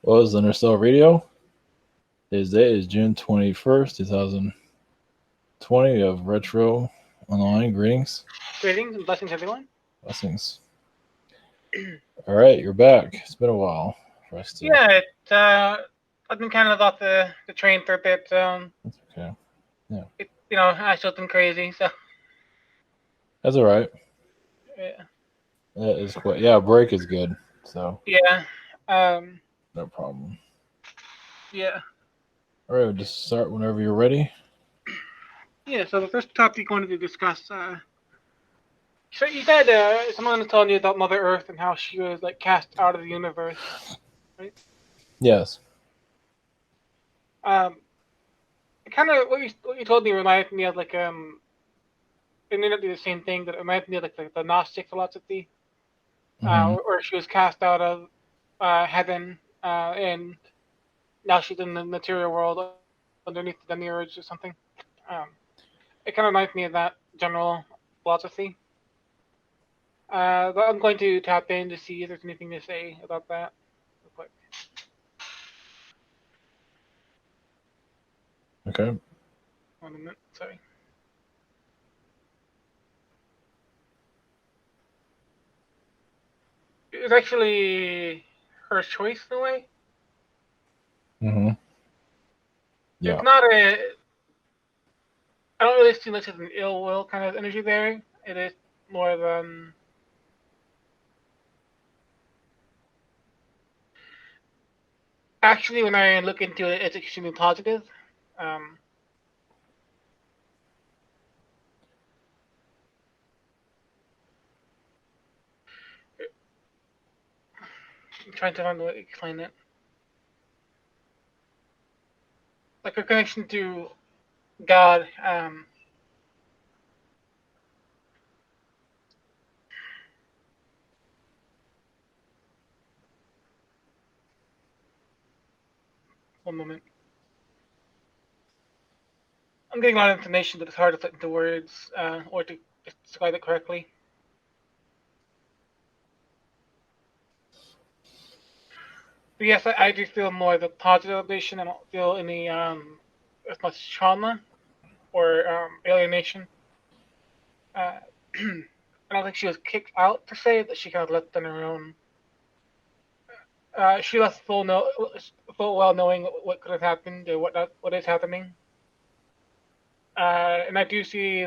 Was Interstellar Radio. Today's date is June 21st, 2020 of Retro Online. Greetings. Greetings and blessings, everyone. Blessings. All right, you're back. It's been a while for us to... Yeah, I've been kind of off the train for a bit. That's okay. Yeah. I still been crazy, so. That's all right. Yeah. That is quite... Yeah, break is good, so... Yeah. No problem. Yeah. All right, we'll just start whenever you're ready. Yeah, so the first topic I wanted to discuss, so you said someone was telling you about Mother Earth and how she was, like, cast out of the universe, right? Yes. Kind of what you told me reminded me of, like, it may not be the same thing, but it reminded me of, like, the Gnostic philosophy, where she was cast out of heaven, and now she's in the material world underneath the demiurge or something. It kind of reminds me of that general philosophy. But I'm going to tap in to see if there's anything to say about that real quick. Okay. 1 minute, sorry. It's actually her choice in a way. Mm-hmm. Yeah. It's not I don't really see much as an ill will kind of energy there. It is more of actually, when I look into it, it's extremely positive. I'm trying to find a way to explain it. Like her connection to God. 1 moment. I'm getting a lot of information, but it's hard to put into words or to describe it correctly. But yes, I do feel more of the positive vibration. I don't feel any as much trauma or alienation. I don't think she was kicked out per se, but she kind of left on her own. She left full well knowing what could have happened or what is happening. And I do see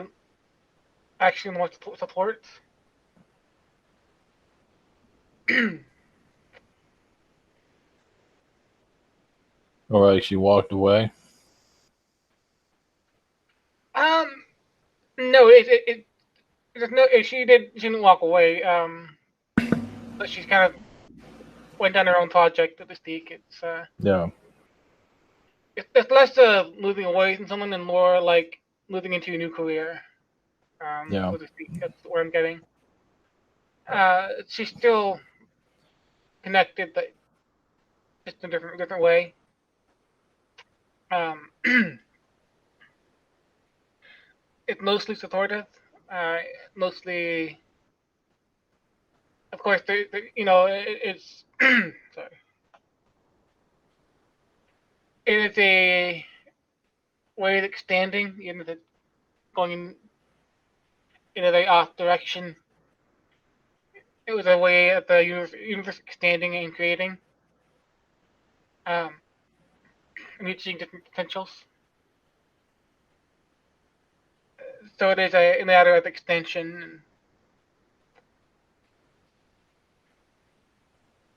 actually more support. Or like she walked away. No, she didn't walk away. But she's kind of went on her own project, so to speak. Yeah. It's less moving away from someone and more like moving into a new career. Yeah. So to speak. That's what I'm getting. She's still connected, but just in a different way. It's mostly supportive. Mostly, of course, it's sorry. It is a way of expanding, going in a very off direction. It was a way of the universe expanding and creating, reaching different potentials. So it is a matter of extension.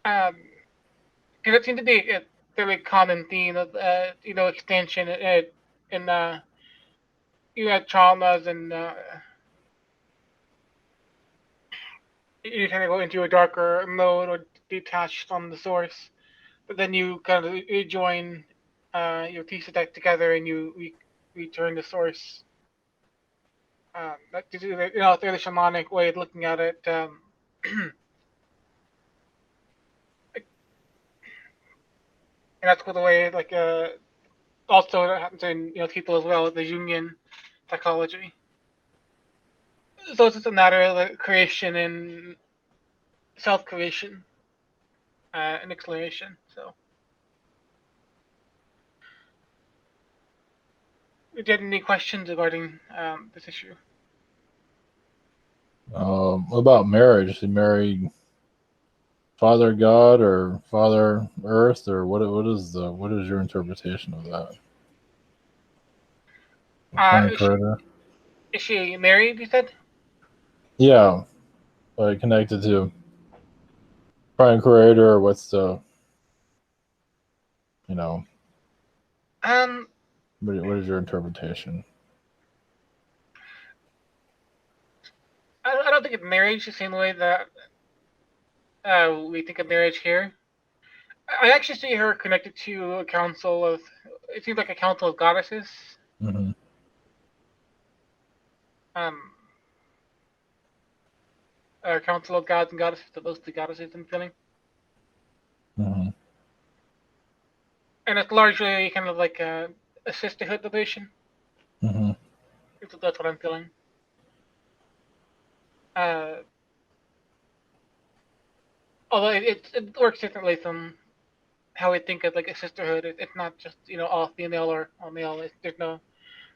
Because it seems to be a very common theme of expansion and traumas and you kind of go into a darker mode or detached from the source, but then you kind of rejoin, you piece it back together and you return the source. That's a fairly shamanic way of looking at it. And that's the way, also that happens in people as well, the Jungian psychology. So it's just a matter of creation and self-creation and exploration. So Do you have any questions regarding this issue? What about marriage? Is he married Father God or Father Earth, or what is your interpretation of that? The Uh, Prime is she Creator? is she married? You said. Yeah, like connected to Prime Creator. What's the you know Um, what is your interpretation? I don't think of marriage the same way that we think of marriage here. I actually see her connected to a council of. It seems like a council of goddesses. Mm-hmm. Um, a council of gods and goddesses. Those two goddesses I'm feeling, Mm-hmm. and it's largely kind of like a sisterhood relation. Mm-hmm. That's what I'm feeling. Uh, Although it works differently from how we think of like a sisterhood. It's not just all female or all male. There's no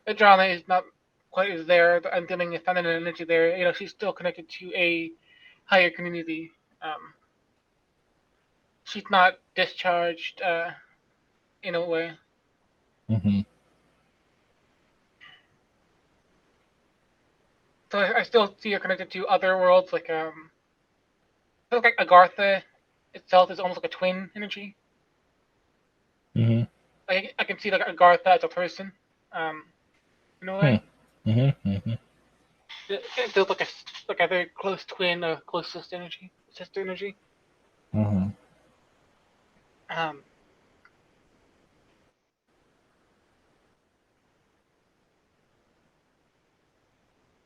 the drama is not quite as there. I'm feeling a feminine energy there. She's still connected to a higher community. Um, she's not discharged in a way. Mm-hmm. So I still see her connected to other worlds, like I feel like Agartha itself is almost like a twin energy. Mm-hmm. Like I can see like Agartha as a person, um, in a way. Mm-hmm. Mm-hmm. It feels like a very close twin, or close sister energy. Mm-hmm. Um,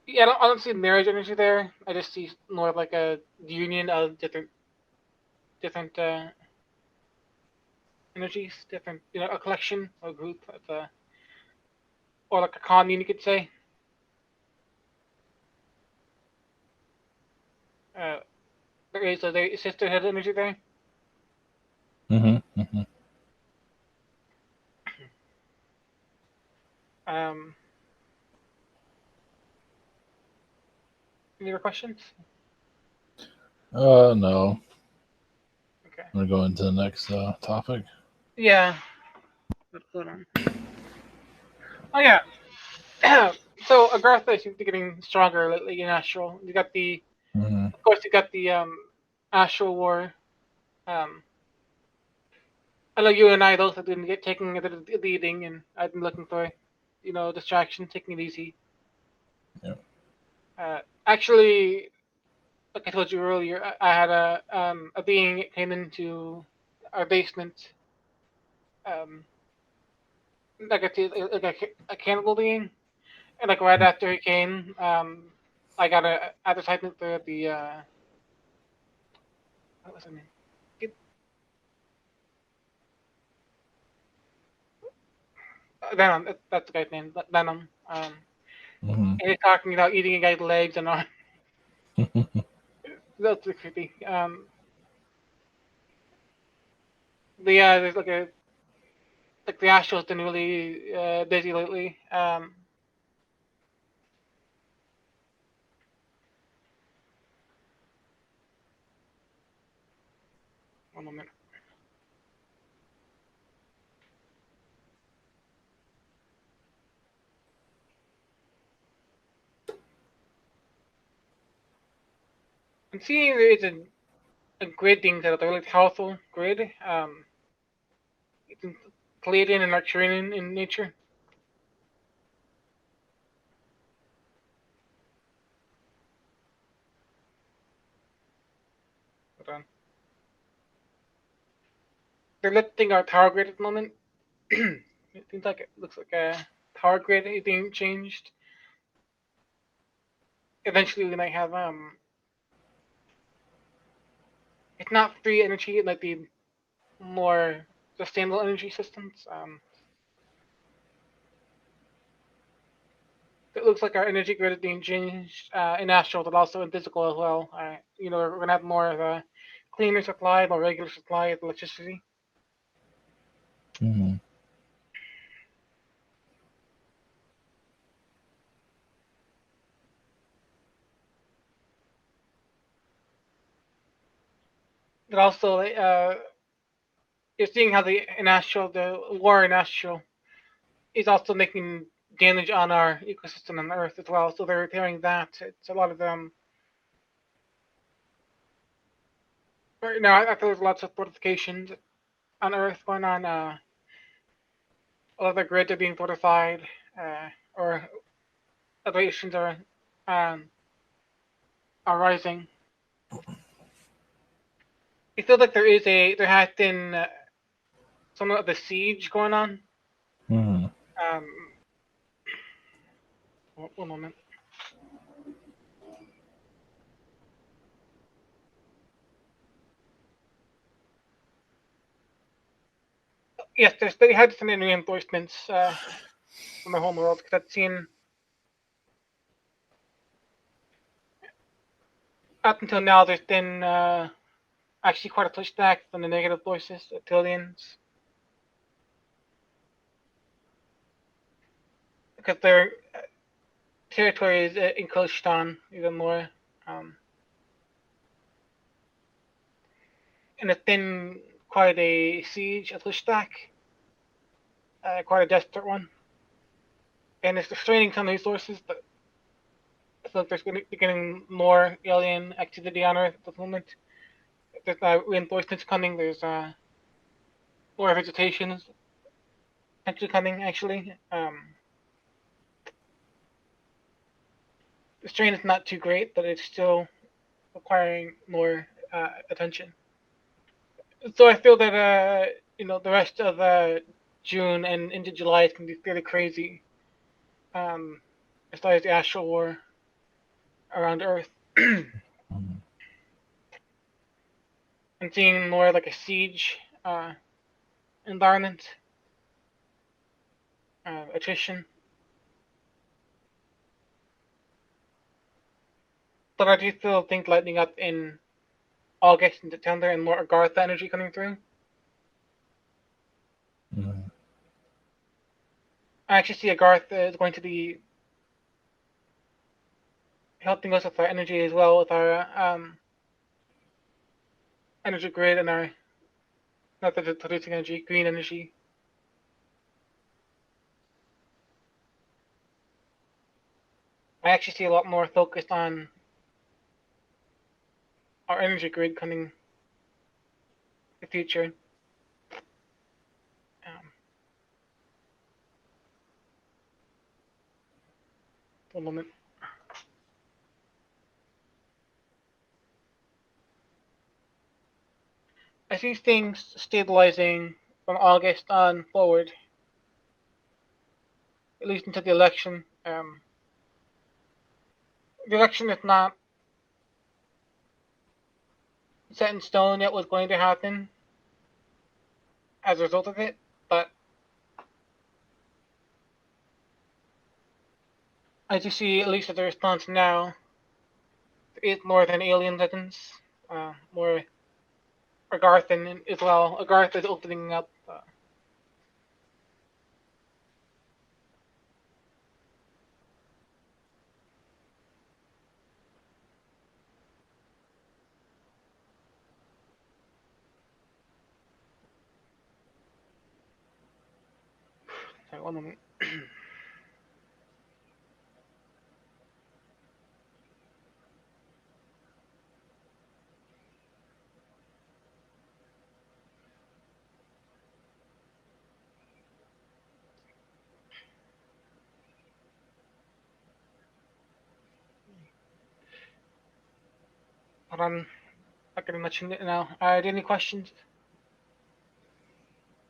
yeah, I don't see marriage energy there. I just see more of like a union of different energies, different a collection or group of or like a commune, you could say. Uh, there is a sisterhood energy there. Mm-hmm. Um, any other questions? No. Okay. I'm gonna go into the next topic. Yeah. Hold on. Oh yeah. So Agartha seems to be getting stronger lately in Astral. You got Mm-hmm. of course, you got the Astral War. Um, I know you and I both have been taking a bit of leading, and I've been looking for, distraction, taking it easy. Yeah. Actually, like I told you earlier, I had a being that came into our basement, um, like a cannibal being, and like right after he came, I got a advertisement for the what was her name? Venom. That's the guy's name. Venom. Mm-hmm. And he's talking about eating a guy's legs and arms. That's creepy. But yeah, there's like the Astral's been really busy lately. One moment. I'm seeing there is a grid being set up, a really powerful grid. It's Palladian and Arcturian in nature. Hold on. They're lifting our power grid at the moment. It seems like it looks like a power grid is being changed. Eventually, we might have it's not free energy. It might be more sustainable energy systems. It looks like our energy grid is being changed in astral, but also in physical as well. We're gonna have more of a cleaner supply, more regular supply of electricity. Mm-hmm. but also you're seeing how the war in Astral is also making damage on our ecosystem on Earth as well. So they're repairing that. It's a lot of right now. I feel there's lots of fortifications on Earth going on. A lot of the grids are being fortified, or elevations um, are rising. It feels like there has been somewhat of a siege going on. Mm-hmm. Um, one moment. Yes, they had some reinforcements from the home world because I've seen up until now there's been actually quite a pushback from the negative voices, reptilians, because their territory is encroached on even more. Um, and it's been quite a siege, a pushback, quite a desperate one. And it's restraining some resources, but I feel like there's going to be getting more alien activity on Earth at the moment. There's reinforcements coming, there's more vegetation potentially coming, actually. The strain is not too great, but it's still requiring more attention. So I feel that the rest of June and into July is going to be fairly crazy. As far as the astral war around Earth, and seeing more like a siege environment, attrition. But I do still think lightening up in August and September and more Agartha energy coming through. Mm-hmm. I actually see Agartha is going to be helping us with our energy as well, with our energy grid and our method of producing energy, green energy. I actually see a lot more focused on our energy grid coming in the future. Um, one moment. I see things stabilizing from August on forward, at least until the election. The election is not set in stone yet what's going to happen as a result of it, but I do see, at least as a response now, there is more than alien legends, more Agarthan as well. Agartha is opening up. Sorry, one moment. But I'm not getting much into it now. Do you have any questions?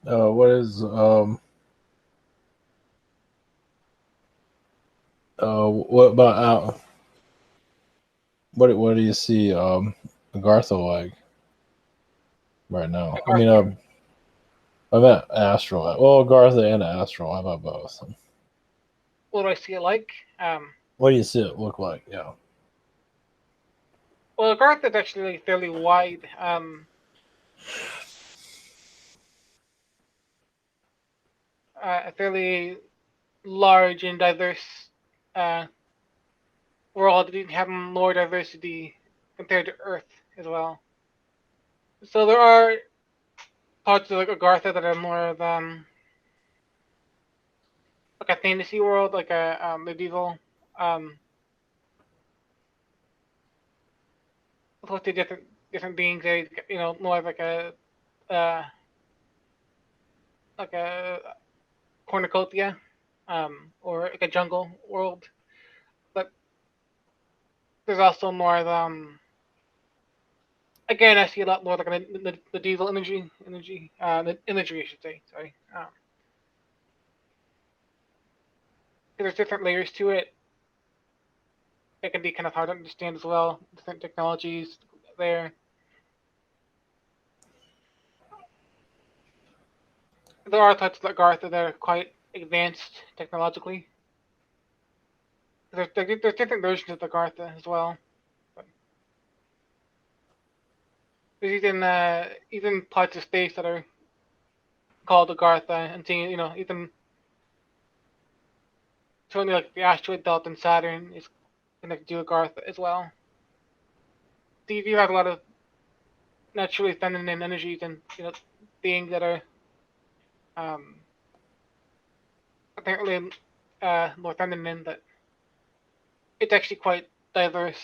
What is what about what do you see Agartha like right now? I mean, Agartha. I meant Astral. Well, Agartha and Astral. How about both? What do I see it like? What do you see it look like? Yeah. Well, Agartha is actually fairly wide. A fairly large and diverse uh, world, having more diversity compared to Earth as well. So there are parts of like Agartha that are more than like a fantasy world, like a medieval, um, with the different beings. There, more uh, like a cornucopia, or like a jungle world. But there's also more again, I see a lot more like the diesel the imagery, I should say. Sorry. There's different layers to it. It can be kind of hard to understand as well. Different technologies there. There are types of Agartha that are quite advanced technologically. There's different versions of Agartha as well. But there's even parts of space that are called Agartha, and seeing even certainly like the asteroid belt in Saturn is connected to Agartha as well. DV has a lot of naturally feminine energies and beings that are um, apparently more feminine, but it's actually quite diverse.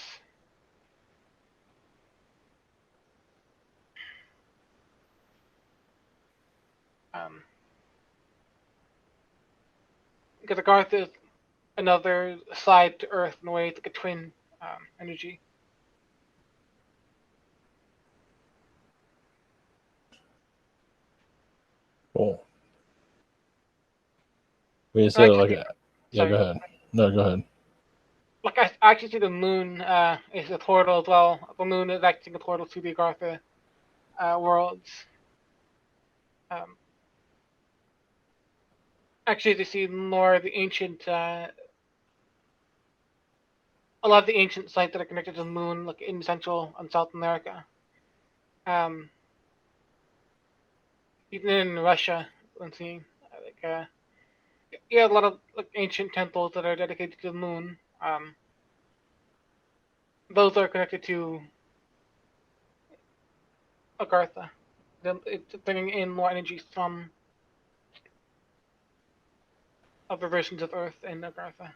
Um, because Agartha is another side to Earth in a way, it's like a twin energy. Cool. We And said actually, like, yeah. Go sorry, ahead. No, go ahead. like I actually see the moon is a portal as well. The moon is acting a portal to the Agartha worlds. Um, actually, to see more of the ancient, a lot of the ancient sites that are connected to the moon, like in Central and South America. Um, even in Russia, I'm seeing like a lot of like ancient temples that are dedicated to the moon. Those are connected to Agartha. It's bringing in more energy from other versions of Earth and Agartha.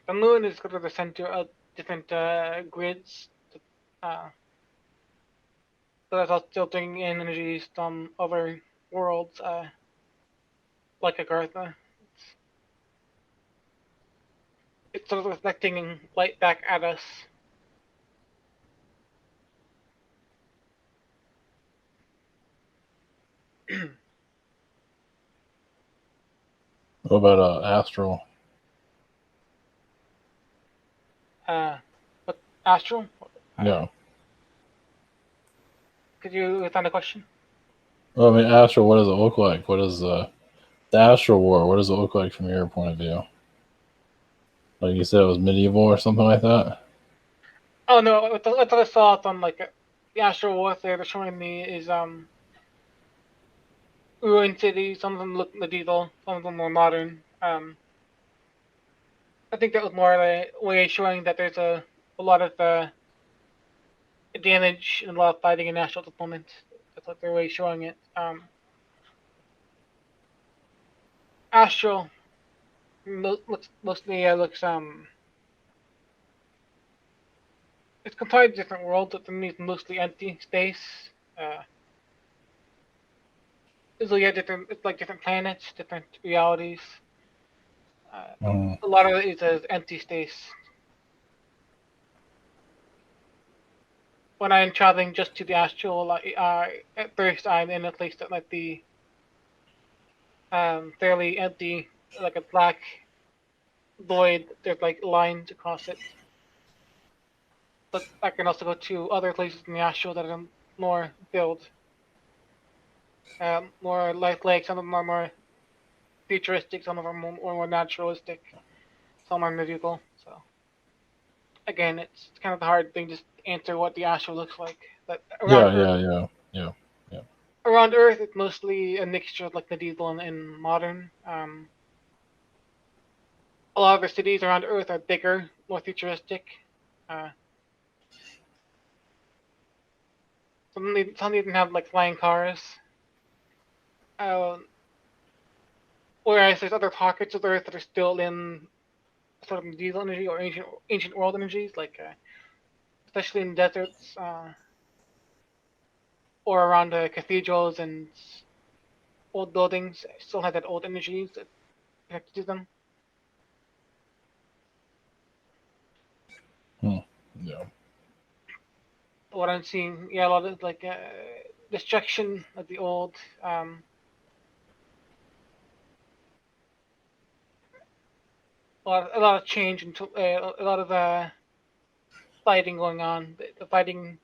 The moon is kind of the center of different grids. Uh, but that's also still bringing in energies from other worlds, like Agartha. It's sort of reflecting light back at us. What about Astral? But Astral, Yeah. could you repeat the question? Well, I mean, Astral. What does it look like? What is the Astral War? What does it look like from your point of view? Like you said, it was medieval or something like that. Oh no, what I saw on like the Astral Warfare they're showing me is ruined cities. Some of them look medieval, some of them more modern. I think that was more a way of showing that there's a lot of damage and a lot of fighting in Astral at the moment. That's what their way of showing it. Astral looks it's comprised of different worlds, but for me it's mostly empty space. Uh, so yeah, it's like different planets, different realities. Mm. A lot of it is empty space. When I'm traveling just to the astral, at first I'm in a place that might be fairly empty, like a black void. There's like lines across it. But I can also go to other places in the astral that are more filled, more lifelike. Some of them are more futuristic. Some of them are more naturalistic. Some are medieval. So again, it's kind of a hard thing to answer what the astral looks like. But around Yeah, Earth, yeah, yeah, yeah, yeah. It's mostly a mixture of like medieval and modern. A lot of the cities around Earth are bigger, more futuristic. Uh, Some even have like flying cars. Whereas there's other pockets of Earth that are still in sort of medieval energy or ancient world energies, like especially in deserts or around cathedrals and old buildings, still have that old energies that connected to them. Yeah. What I'm seeing, yeah, a lot of like destruction of the old. A lot of change and a lot of fighting going on. The fighting,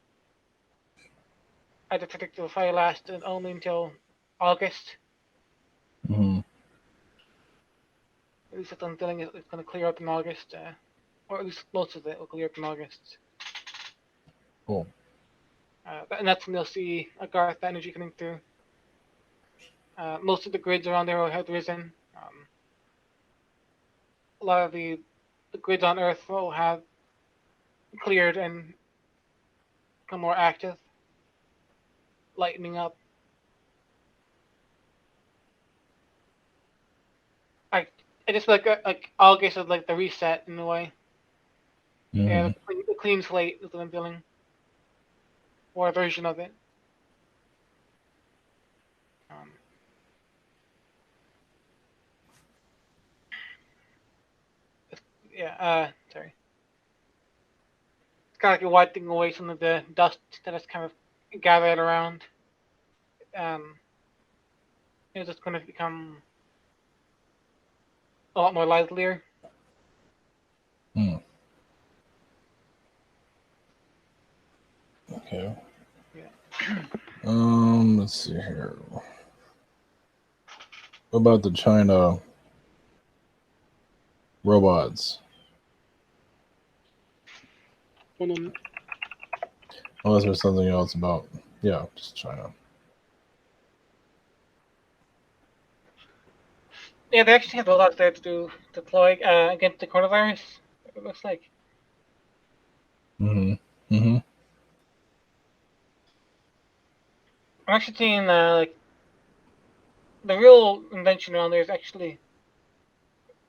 I predict the fight last only until August. Mm-hmm. At least I'm feeling it's going to clear up in August, or at least most of it will clear up in August. Cool. And that's when you'll see Agartha energy coming through. Most of the grids around there will have risen. A lot of the grids on Earth will have cleared and become more active, lightening up. I I just feel like August is like the reset in a way. Yeah, Mm-hmm. the clean slate is what I'm feeling, or a version of it. Um, yeah. Sorry. It's kind of like wiping away some of the dust that has kind of gathered around. Um, it's just going to become a lot more livelier. Mm. Okay. Yeah. Let's see here. What about the China robots? Unless there's something else about, yeah, just China. Yeah, they actually have a lot there to do deploy against the coronavirus. It looks like. Mm-hmm. Mm-hmm. I'm actually seeing like the real invention around there is actually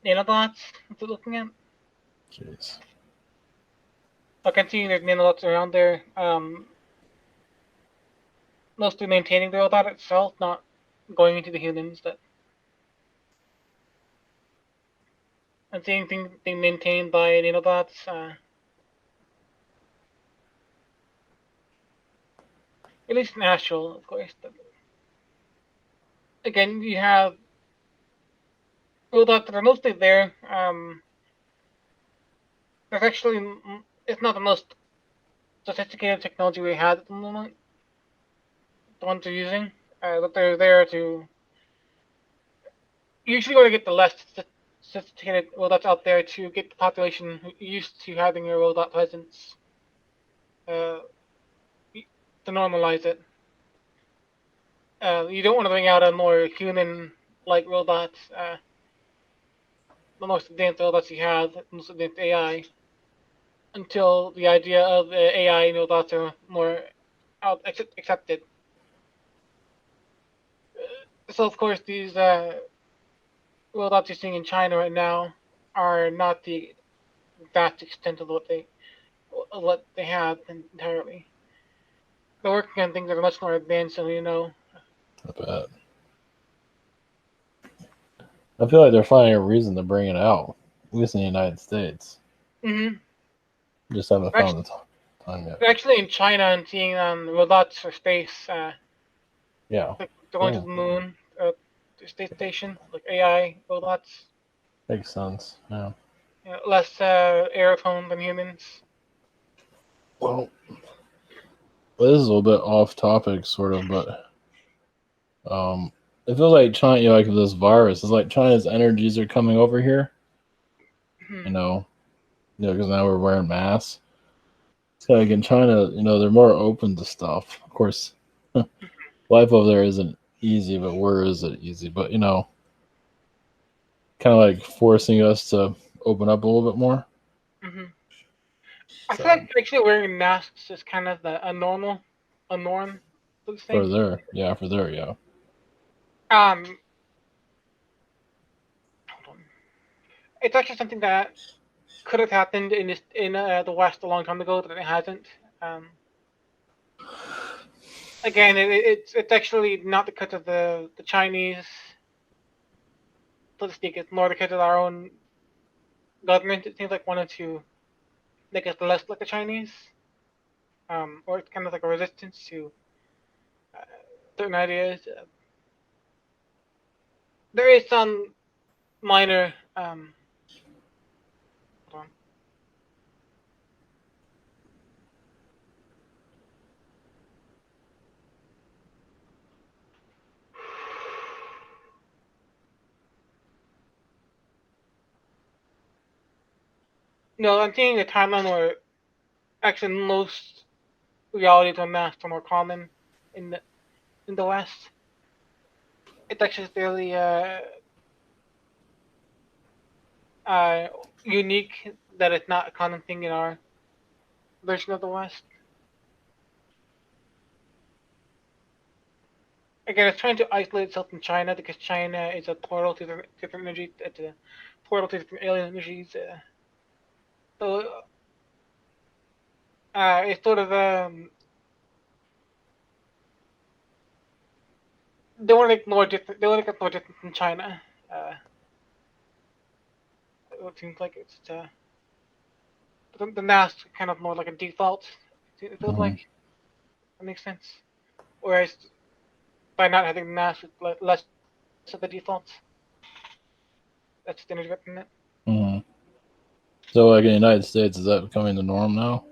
nanobots. What they're looking at. Jeez. I can see there's nanobots around there. Mostly maintaining the robot itself, not going into the humans. That I'm seeing things being maintained by nanobots. At least in Astral, of course. But again, you have robots that are mostly there. There's actually it's not the most sophisticated technology we have at the moment. The ones they're using, but they're there to usually want to get the less sophisticated robots out there to get the population used to having a robot presence, uh, to normalize it. You don't want to bring out a more human-like robot, the most advanced robots you have, most advanced AI, until the idea of AI robots are more accepted. So of course these robots you're seeing in China right now are not the vast extent of what they have entirely. They're working on things that are much more advanced than we know. I bet. I feel like they're finding a reason to bring it out, at least in the United States. Mm-hmm. Just haven't Actually, found the time yet. they're actually in China and seeing robots for space. Yeah. Like they're going to the Cool. moon, the space station, like AI robots. Makes sense. Yeah. Less airphone than humans. Well, this is a little bit off topic, sort of, but it feels like China, like this virus, it's like China's energies are coming over here. Hmm. You know, because now we're wearing masks. So like in China, they're more open to stuff. Of course, life over there isn't easy, but where is it easy? But kind of like forcing us to open up a little bit more. Hmm. I feel So like actually wearing masks is kind of a normal. a norm, so to For say. there, yeah, for there, yeah. Um, hold on. It's actually something that could have happened in the West a long time ago, but it hasn't. Um, Again, it's actually not because of the Chinese, so to speak. It's more because of our own government. It seems like wanted to make us less like the Chinese, or it's kind of like a resistance to uh, certain ideas. There is some minor. Hold on. No, I'm seeing a timeline where actually most realities are masked are more common in the West. It's actually fairly uh, unique that it's not a common thing in our version of the West. Again, it's trying to isolate itself from China because China is a portal to different energies. It's a portal to different alien energies. So it's sort of they want to ignore different. They want to ignore different from China. Uh, it seems like it's the NAS kind of more like a default. It feels Hmm. like that makes sense. Whereas by not having the NAS, it's less of the default. That's the energy within it. Hmm. So, like in the United States, is that becoming the norm now?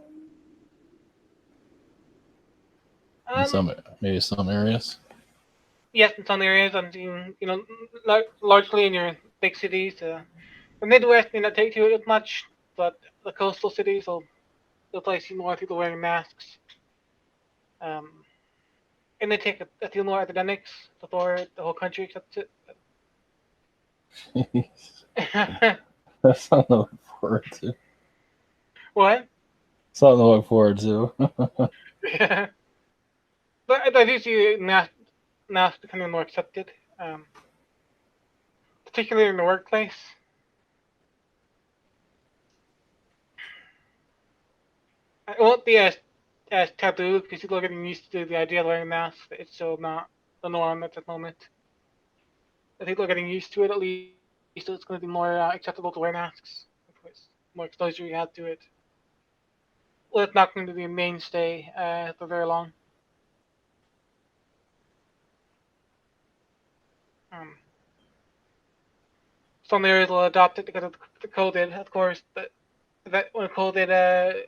In Um, some, maybe some areas. yes, in some areas, I'm seeing largely in your big cities. The Midwest may not take to it as much, but the coastal cities will you'll probably see more people wearing masks. Um, and they take a few more academics before the whole country accepts it. That's something to look forward to. What? Something to look forward to. But I do see masks becoming more accepted, um, particularly in the workplace. It won't be as taboo because people are getting used to the idea of wearing masks. It's still not the norm at the moment. I think people are getting used to it at least, so it's going to be more acceptable to wear masks. Of course, more exposure you have to it. Well, it's not going to be a mainstay for very long. Um, some areas will adopt it because of the COVID, of course. But that when COVID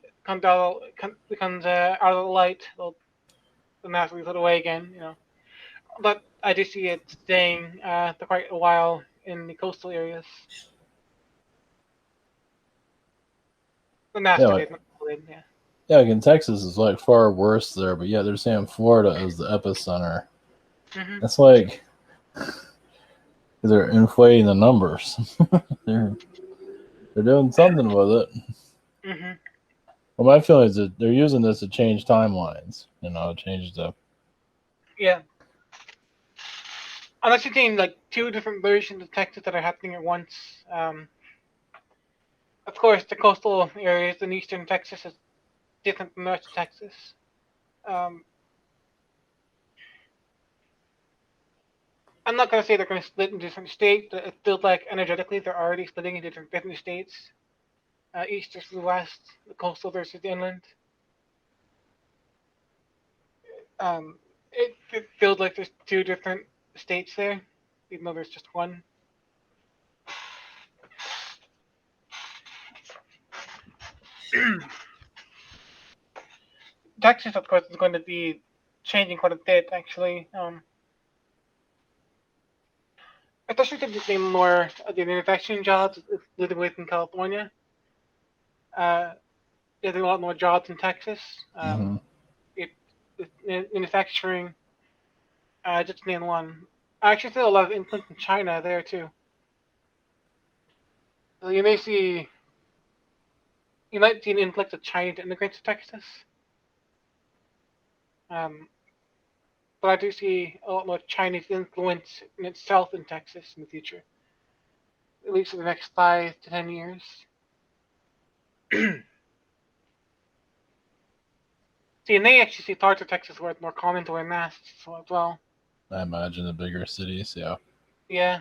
becomes out of the light, the mask will be put away again. But I do see it staying for quite a while in the coastal areas. The Yeah, mask like, is not COVID, yeah. yeah, like in Texas is like far worse there, but yeah, they're saying Florida is the epicenter. Hmm. That's like they're inflating the numbers. they're they're doing something with it. Hmm. Well, my feeling is that they're using this to change timelines. Change the. Yeah. I'm actually seeing like two different versions of Texas that are happening at once. Of course, the coastal areas in eastern Texas is different from the rest of Texas. Um, I'm not going to say they're going to split into different states, but it feels like energetically they're already splitting into different states. East versus the west, the coastal versus the inland. It feels like there's two different states there, even though there's just one. Texas, of course, is going to be changing quite a bit, actually. Especially to become more of the manufacturing jobs living within California. Uh, there's a lot more jobs in Texas. Mm-hmm. It, manufacturing, just name one. I actually see a lot of influence in China there too. So you might see an influx of Chinese immigrants to Texas. But I do see a lot more Chinese influence in itself in Texas in the future, at least for the next 5 to 10 years. See, and they actually see parts of Texas where it's more common to wear masks as well. I imagine the bigger cities, yeah. Yeah,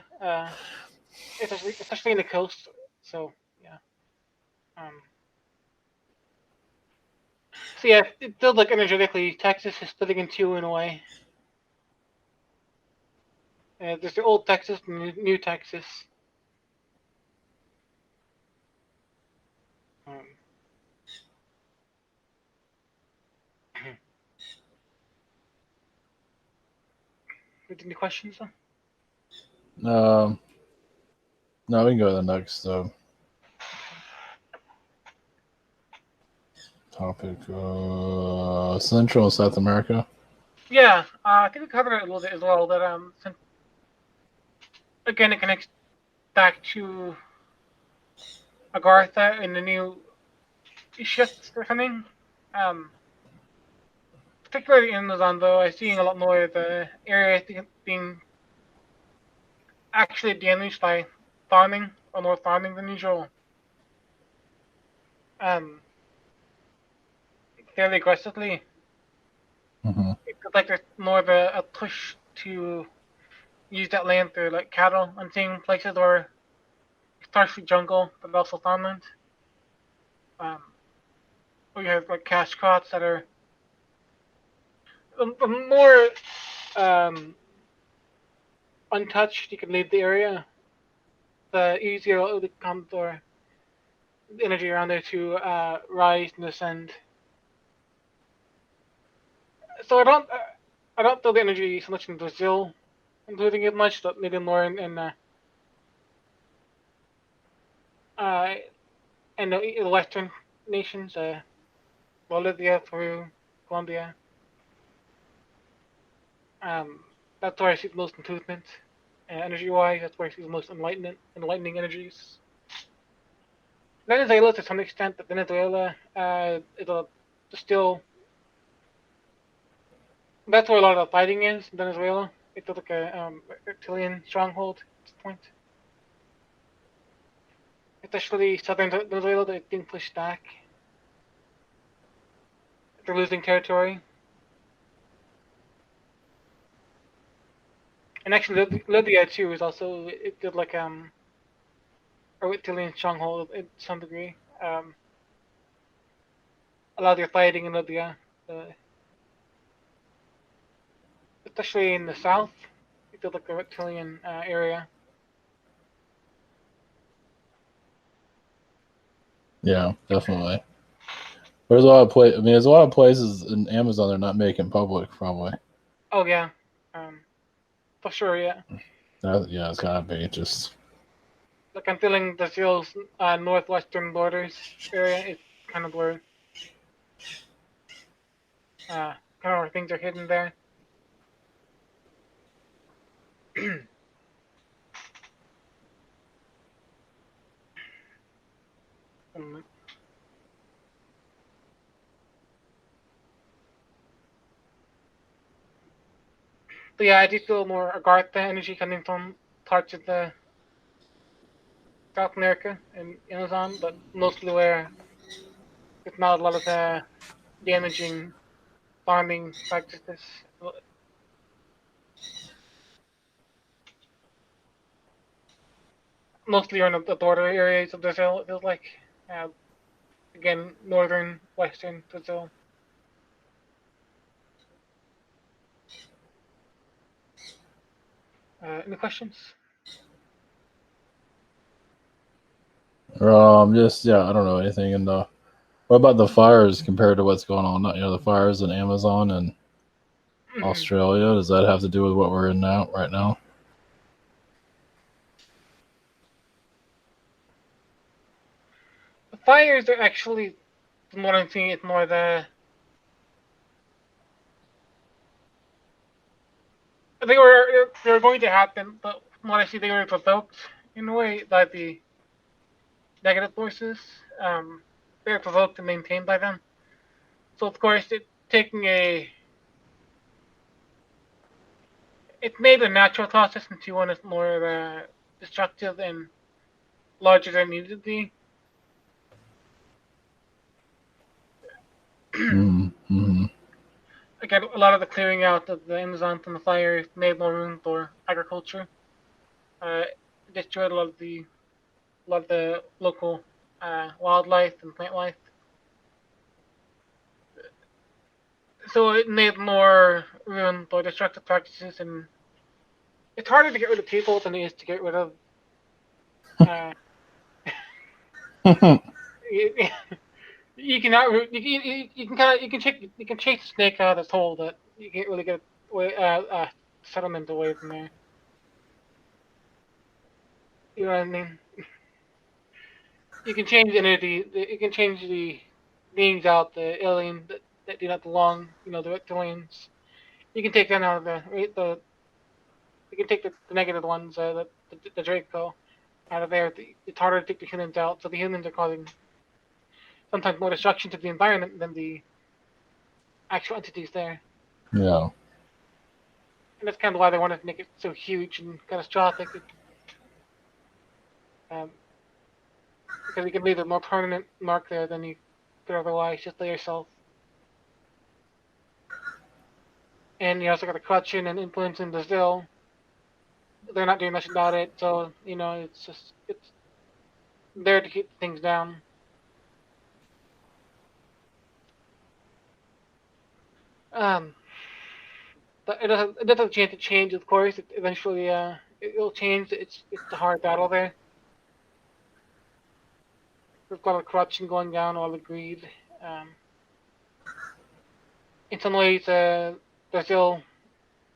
especially in the coast. So yeah. Um, so yeah, it feels like energetically Texas is splitting in two in a way. There's the old Texas and the new Texas. Um, any questions? Um, no, we can go to the next topic. Central and South America. Yeah, I think we covered it a little bit as well. That again, it connects back to Agartha and the new shifts they're coming. Um, Particularly in Amazon, though, I'm seeing a lot more of the area being actually damaged by farming or more farming than usual. Um, Fairly aggressively. Mm-hmm. It feels like there's more of a push to use that land for like cattle. I'm seeing places where it's partially jungle but also farmland. Um, where you have like cash crops that are the more um, untouched you can leave the area, the easier it will become for the energy around there to rise and ascend. So I don't feel the energy so much in Brazil, including it much, but maybe more uh, in the Western nations, Bolivia, Peru, Colombia. Um, that's where I see the most improvement, energy-wise. That's where I see the most enlightening energies. Venezuela, to some extent, but Venezuela, it'll still. That's where a lot of the fighting is in Venezuela. It's like a reptilian stronghold at this point. Especially southern Venezuela, they're being pushed back. They're losing territory. And actually, Libya too is also it did like a reptilian stronghold to some degree. A lot of their fighting in Libya, uh, especially in the south, it did like a reptilian area. Yeah, definitely. There's a lot of I mean, there's a lot of places in Amazon they're not making public, probably. Oh yeah, um, for sure, yeah. Yeah, it's gotta be just. Like I'm feeling Brazil's northwestern borders area is kind of where kind of where things are hidden there. um, but yeah, I do feel more Agartha energy coming from parts of the South America and Amazon, but mostly where there's not a lot of damaging farming practices. Mostly in the border areas of Brazil, it feels like. Uh, Again, northern, western Brazil. Any questions? Just yeah, I don't know anything. And what about the fires compared to what's going on? You know, the fires in Amazon and Mhm. Australia. Does that have to do with what we're in now, right now? The fires are actually, from what I'm seeing, it's more they were going to happen, but from what I see, they were provoked in a way by the negative forces. They were provoked and maintained by them. So of course, it taking a it made a natural process into one that's more destructive and larger than it needed to be. Mm-hmm. Again, a lot of the clearing out of the Amazon from the fire made more room for agriculture. Destroyed a lot of the local wildlife and plant life. So it made more room for destructive practices, and it's harder to get rid of people than it is to get rid of. Uh, you can out, you can kind of you can chase the snake out of its hole, but you can't really get settlement away from there. You know what I mean? You can change the entity. You can change the beings out, the aliens that do not belong. You know, the reptilians. You can take them out of the you can take the negative ones, the Draco out of there. It's harder to take the humans out, so the humans are causing sometimes more destruction to the environment than the actual entities there. Yeah. And that's kind of why they wanted to make it so huge and catastrophic. Um, because you can leave a more permanent mark there than you could otherwise just lay yourself. And you also got a corruption and influence in Brazil. They're not doing much about it, so it's there to keep things down. Um, but it does have a chance to change, of course. It eventually, it'll change. It's a hard battle there. There's a lot of corruption going down, a lot of greed. Um, in some ways, Brazil,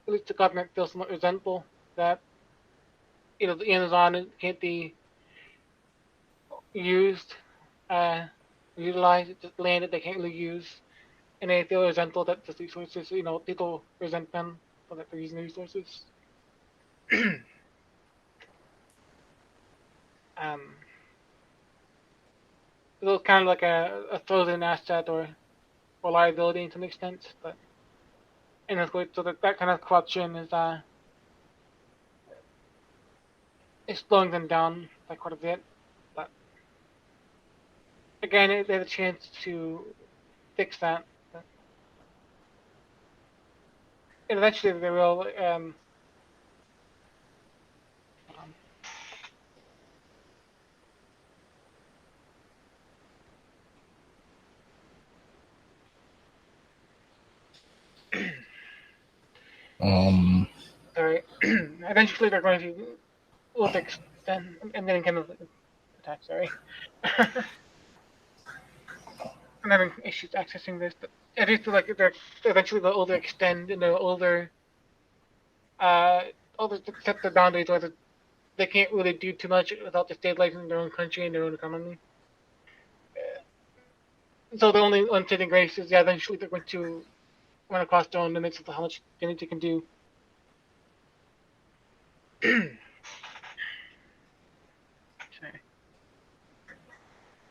at least the government, feels somewhat resentful that the Amazon can't be used, uh, utilized. It's just land that they can't really use, and they feel resentful that the resources, people resent them for that they're using the resources. um, it was kind of like a frozen asset or liability to some extent, but and it's good. So that kind of corruption is slowing them down by quite a bit. But again, they have a chance to fix that. But, and eventually they will. Um, Um. sorry. Eventually they're going to will fix. Then I'm getting kind of attacked. Sorry. I'm having issues accessing this, but I do feel like they're eventually they'll overextend and they'll uh over set the boundaries where they can't really do too much without destabilizing their own country and their own economy. So the only saving grace is eventually they're going to run across their own limits of how much damage they can do.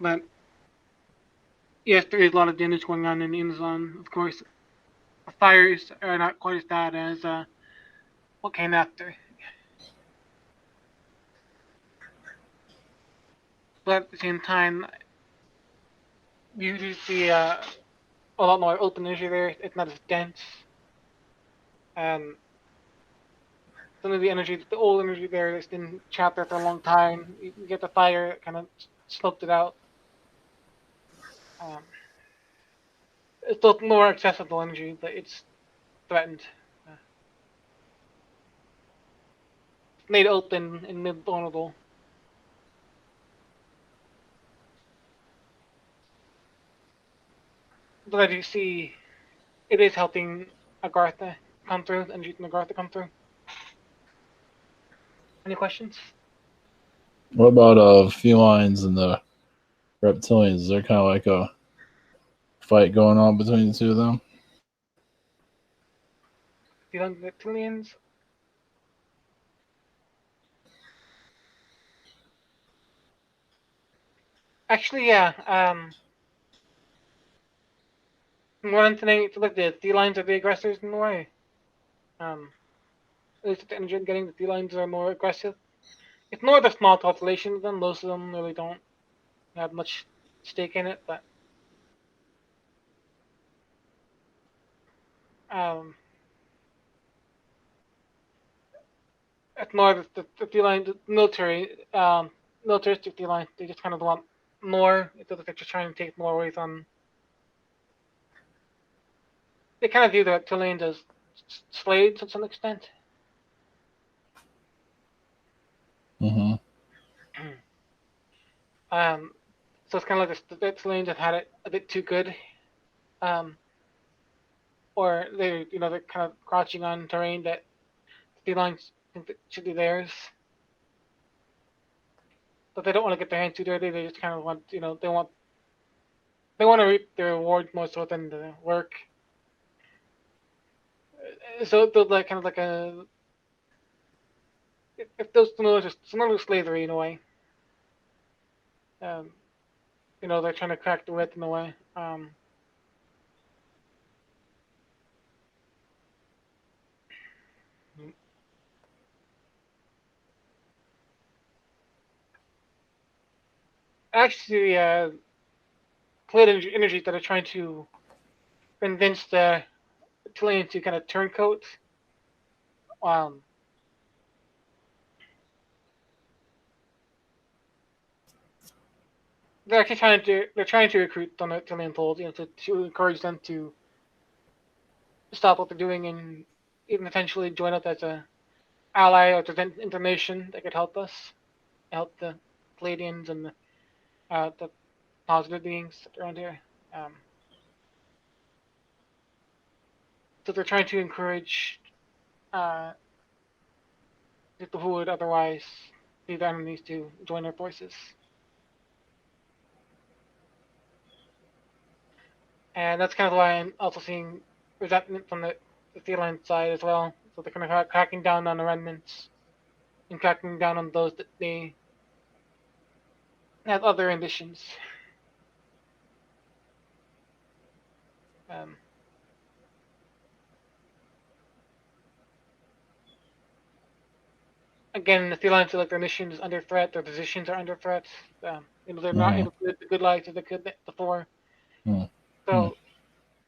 But yes, there is a lot of damage going on in the Amazon. Of course, the fires are not quite as bad as what came after. But at the same time, you do see a lot more open energy there. It's not as dense. Um, some of the energy, the old energy there, that's been trapped there for a long time. You get the fire, kind of smoked it out. Um, it's still more accessible energy, but it's threatened. Uh, it's made open and made vulnerable. But as you see, it is helping Agartha come through, energy from Agartha come through. Any questions? What about felines and the reptilians? Is there kind of like a fight going on between the two of them? Felines and Reptilians? Actually, yeah. From what I'm saying, it's like the felines are the aggressors in a way. Um, At least the energy I'm getting, the felines are more aggressive. Ignore the small population of them. Most of them really don't have much stake in it, but um, ignore the feline, the militaristic feline. They just kind of want more. It's as if they're just trying to take more away from. They kind of view the reptilians as slaves to some extent. Mm-hmm. Um, so it's kind of like the reptilians have had it a bit too good. Um, or they're kind of crouching on terrain that the felines think that should be theirs. But they don't want to get their hands too dirty. They just kind of want, they want to reap the reward more so than the work. So they're like kind of like a if those similar to slavery in a way. Um, they're trying to crack the whip in a way. Actually, played energies that are trying to convince the Chilean to kind of turncoat. Um, they're trying to recruit on the Chilean fold, to encourage them to stop what they're doing and even potentially join up as a ally or information that could help us, help the Palladians and the positive beings around here. Um, so they're trying to encourage uh, people who would otherwise be the enemies to join their forces. And that's kind of why I'm also seeing resentment from the feline side as well. So they're kind of cracking down on the remnants and cracking down on those that they have other ambitions. Um, Again, the felines feel like their mission is under threat, their positions are under threat. They're not Mm-hmm. able to live the good lives that they could before. Mm-hmm. So,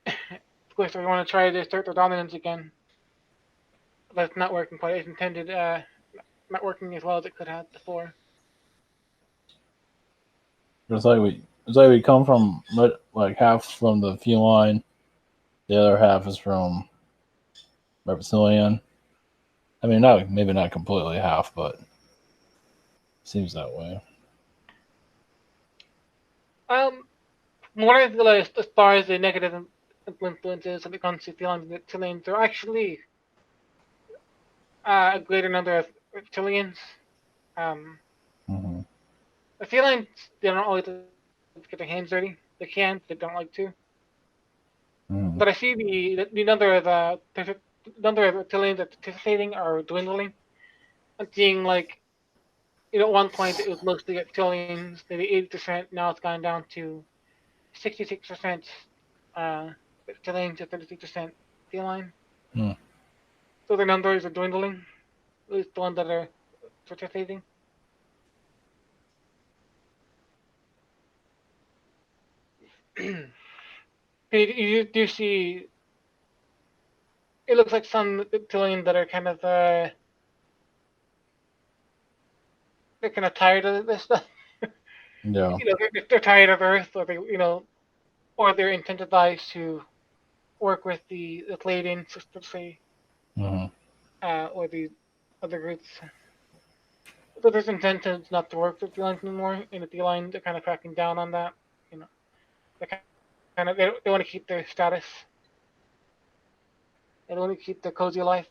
of course, they want to try to assert their dominance again, but it's not working quite as intended. Not working as well as it could have before. It's like we come from like half from the feline, the other half is from reptilian. I mean, not maybe not completely half, but seems that way. Um, what I realized as far as the negative influences when it comes to felines and reptilians, there are actually a greater number of reptilians. Um, Mm-hmm. the felines, they don't always get their hands dirty. They can, they don't like to. Mm-hmm. But I see the number of reptilians that participating are dwindling. I'm seeing like at one point it was mostly reptilians, maybe 80%. Now it's gone down to 66% reptilians to 33% feline. Mm-hmm. So the numbers are dwindling. At least the ones that are participating. You do see. It looks like some reptilians that are kind of they're kind of tired of this stuff. Yeah. They're tired of Earth, or or they're incentivized to work with the Palladian system, say, Mm-hmm. or the other groups. So there's incentives not to work with felines anymore, and the felines are kind of cracking down on that. You know, they they want to keep their status. They want to keep their cozy life,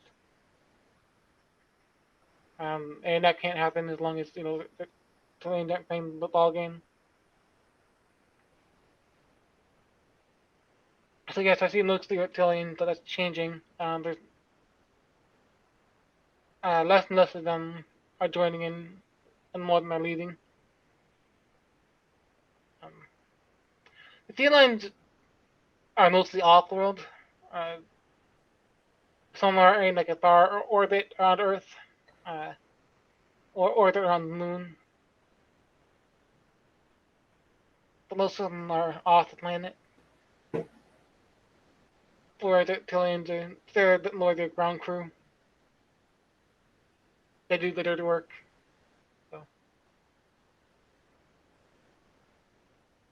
and that can't happen as long as the felines aren't playing the ball game. So yes, I see mostly reptilians, but that's changing. There's less and less of them are joining in, and more of them are leaving. Um, the felines are mostly off-world. Uh, Some are in like a star orbit around Earth, uh, or orbit around the Moon. But most of them are off the planet, where the Reptilians they're a bit more the ground crew. They do the dirty work. So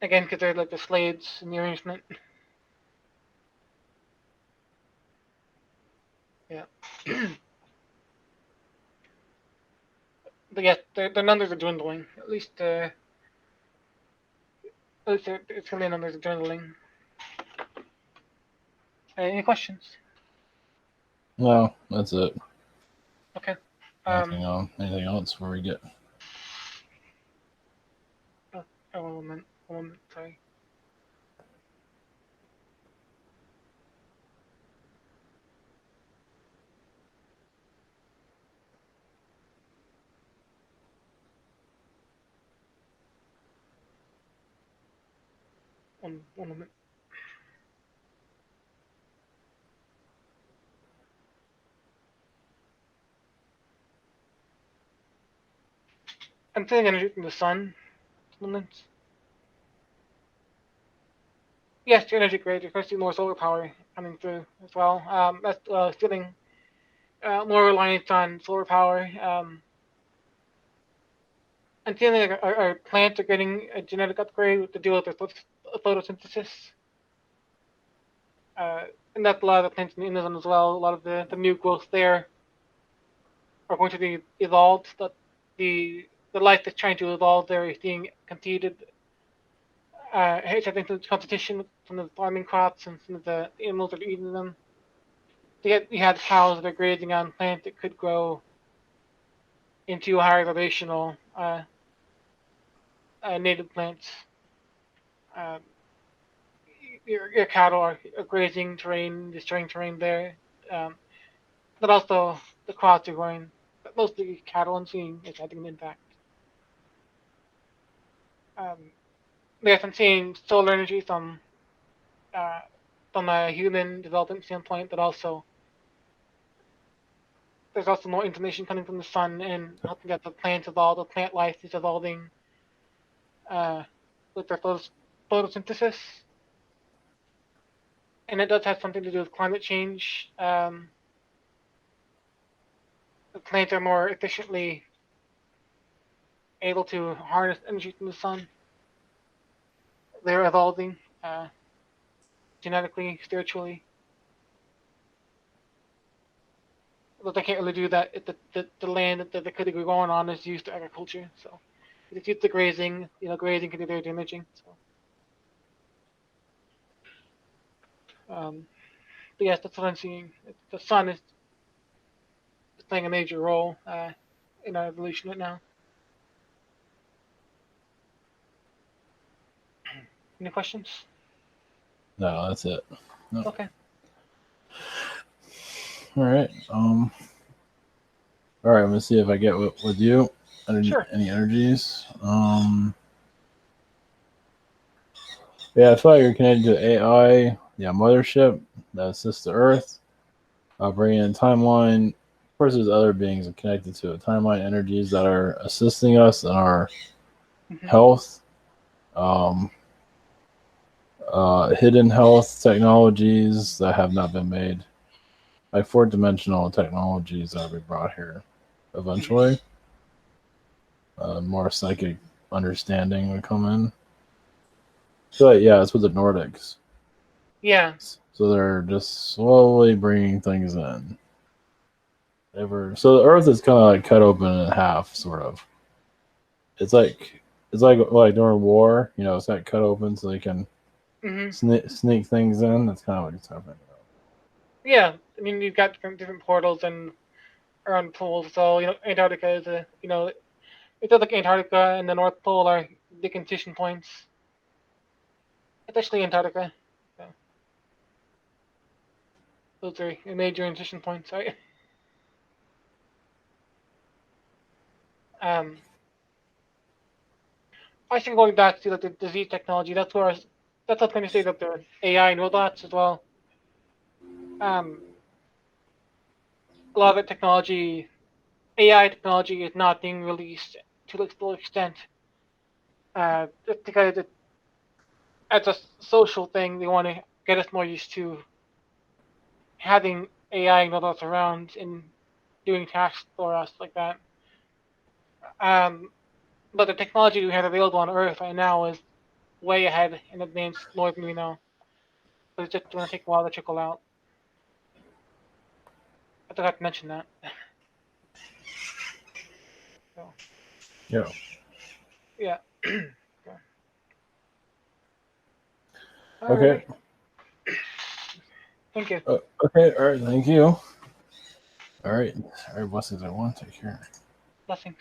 again, because they're like the slaves in the arrangement. Yeah. But yes, their numbers are dwindling. At least their Reptilian numbers are dwindling. Any questions? No, that's it. Okay. Anything else before we get? Oh, one moment. One moment. Sorry. One moment. I'm feeling energy from the sun. Moments. Yes, the energy grid, especially more solar power coming through as well. That's feeling more reliance on solar power. I'm feeling like our plants are getting a genetic upgrade to deal with their photosynthesis. Uh, and that's a lot of the plants in the Amazon as well. A lot of the new growth there are going to be evolved. That the life that's trying to evolve there is being competed. I think the competition with some of the farming crops and some of the animals that are eating them. You had cows that are grazing on plants that could grow into higher elevational native plants. Uh, your cattle are grazing terrain, destroying terrain there. Um, but also the crops are growing. But mostly cattle and seeing is having an impact. Um, yes, I'm seeing solar energy uh, from a human development standpoint, but also there's also more information coming from the sun and helping that the plants evolve. The plant life is evolving uh, with their photosynthesis, and it does have something to do with climate change. The plants are more efficiently able to harness energy from the sun. They're evolving genetically, spiritually, but they can't really do that if the land that they could be growing on is used to agriculture. So if it's used to grazing, grazing can be very damaging. So, but yes, that's what I'm seeing. The sun is playing a major role in our evolution right now. Any questions? No, that's it. No. Okay. All right. All right. I'm gonna see if I get with you. Sure. Any energies? Yeah, I feel like you're connected to AI. Yeah, mothership that assists the Earth. Bringing in timeline. Of course, there's other beings connected to it. Timeline energies that are assisting us in our health. Hidden health technologies that have not been made. Like fourth dimensional technologies that will be brought here eventually. More psychic understanding would come in. So yeah, it's with the Nordics. Yeah. So they're just slowly bringing things in. So the Earth is kind of like cut open in half, sort of. It's like during war, it's like cut open so they can sneak things in. That's kind of what it's happening. Yeah. I mean, you've got different portals and around poles. So Antarctica is it does like Antarctica and the North Pole are the condition points, especially Antarctica. So those are major incision points, right? Um, I think going back to like the disease technology, that's where that's what I'm going to say that the AI and robots as well. Um, a lot of the technology, AI technology, is not being released to the full extent. Just because it's a social thing, they want to get us more used to having AI know us around and doing tasks for us like that. But the technology we have available on Earth right now is way ahead in advance more than we know. But it's just going to take a while to trickle out. I forgot to mention that. So, Yeah. yeah. Okay. Alright. Thank you. Okay. All right. Thank you. All right. All right. Blessings, everyone. Take care. Blessings.